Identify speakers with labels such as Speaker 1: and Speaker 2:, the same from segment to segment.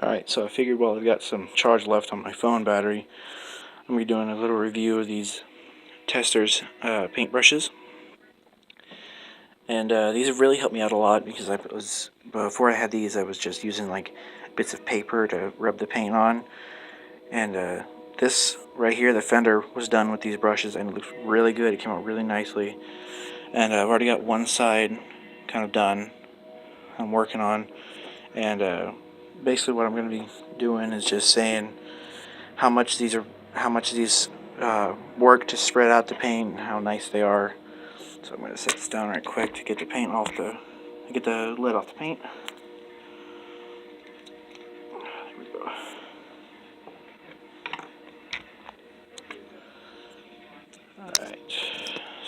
Speaker 1: Alright, so I figured while I've got some charge left on my phone battery, I'm going to be doing a little review of these Testors paintbrushes. And these have really helped me out a lot because before I had these, I was just using like bits of paper to rub the paint on. And this right here, the fender, was done with these brushes and it looks really good. It came out really nicely. And I've already got one side kind of done. I'm working on. And basically what I'm going to be doing is just saying how much these work to spread out the paint and how nice they are. So I'm going to set this down right quick to get the lid off the paint. There we go. Alright,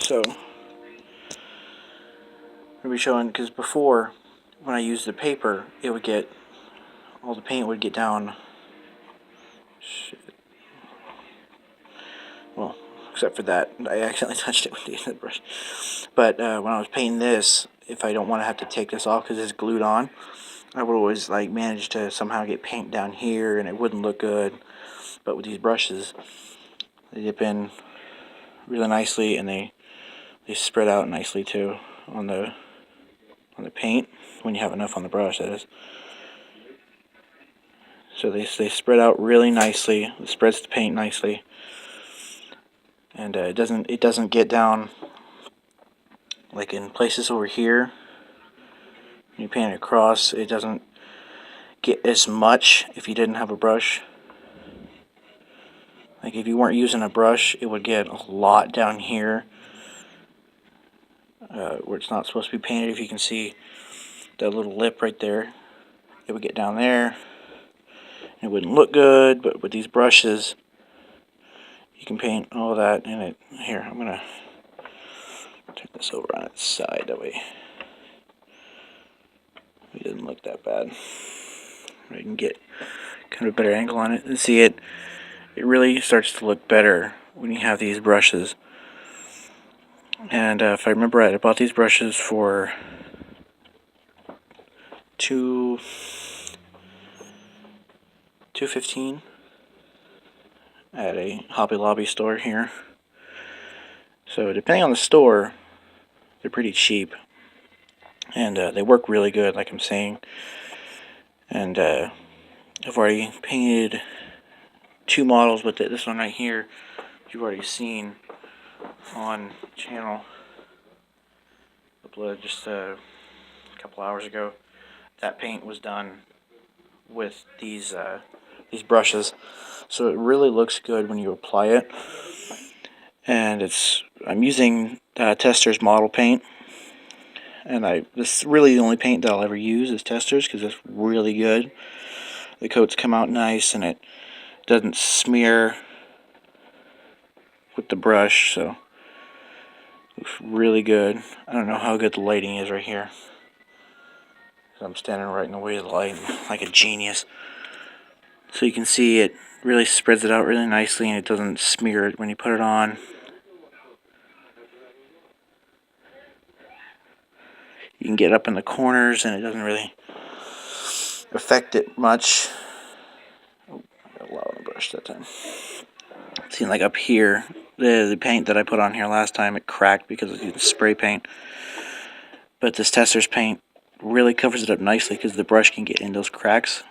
Speaker 1: so I'm going to be showing, because before when I used the paper, all the paint would get down. Well, except for that, I accidentally touched it with the brush. But when I was painting this, if I don't want to have to take this off because it's glued on, I would always manage to somehow get paint down here, and it wouldn't look good. But with these brushes, they dip in really nicely, and they spread out nicely too on the paint when you have enough on the brush, that is. So they spread out really nicely. It spreads the paint nicely, and it doesn't get down like in places over here. When you paint it across, it doesn't get as much if you didn't have a brush. Like if you weren't using a brush, it would get a lot down here where it's not supposed to be painted. If you can see that little lip right there, it would get down there. It wouldn't look good, but with these brushes, you can paint all that in it. Here, I'm going to turn this over on its side, that way it doesn't look that bad. You can get kind of a better angle on it and see it. It really starts to look better when you have these brushes. And if I remember right, I bought these brushes for $2.15 at a Hobby Lobby store here. So depending on the store, they're pretty cheap, and they work really good, like I'm saying. And I've already painted 2 models with it. This one right here, you've already seen on the channel, uploaded just a couple hours ago. That paint was done with these brushes, so it really looks good when you apply it. And I'm using Testors model paint, and this is really the only paint that I'll ever use is Testors because it's really good. The coats come out nice, and it doesn't smear with the brush, so it looks really good. I don't know how good the lighting is right here. I'm standing right in the way of the light like a genius. So you can see it really spreads it out really nicely, and it doesn't smear it when you put it on. You can get up in the corners, and it doesn't really affect it much. Oh, I got a lot on the brush that time. See, like up here, the paint that I put on here last time, it cracked because of the spray paint. But this Testors paint really covers it up nicely because the brush can get in those cracks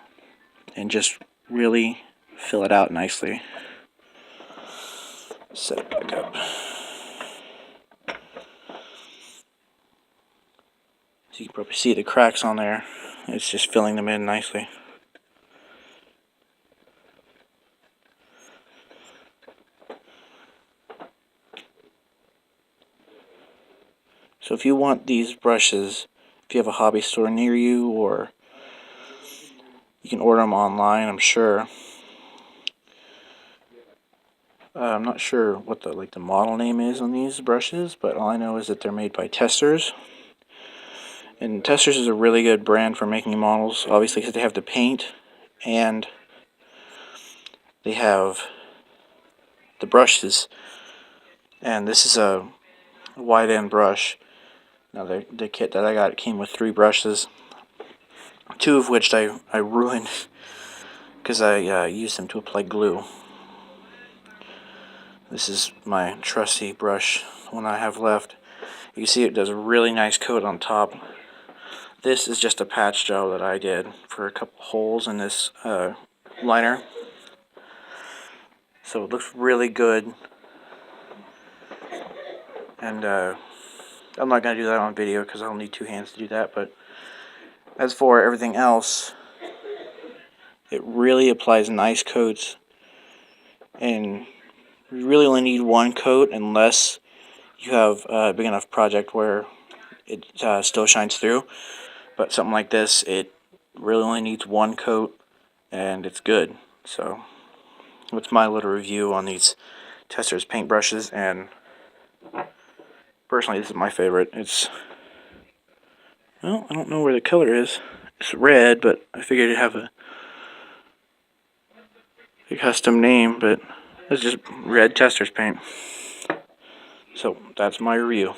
Speaker 1: and just really fill it out nicely. Set it back up. So you can probably see the cracks on there. It's just filling them in nicely. So if you want these brushes, if you have a hobby store near you, or you can order them online, I'm sure. I'm not sure what the model name is on these brushes, but all I know is that they're made by Testors. And Testors is a really good brand for making models, obviously, because they have the paint and they have the brushes. And this is a wide end brush. Now the kit that I got, it came with 3 brushes, 2 of which I ruined because I use them to apply glue. This is my trusty brush, the one I have left. You can see it does a really nice coat on top. This is just a patch job that I did for a couple holes in this liner. So it looks really good. And I'm not going to do that on video because I'll need two hands to do that. But as for everything else, it really applies nice coats. And you really only need one coat unless you have a big enough project where it still shines through. But something like this, it really only needs one coat and it's good. So that's my little review on these Testors paintbrushes, and personally this is my favorite. It's, well, I don't know where the color is. It's red, but I figured it'd have a custom name, but it's just red Testors paint. So that's my review.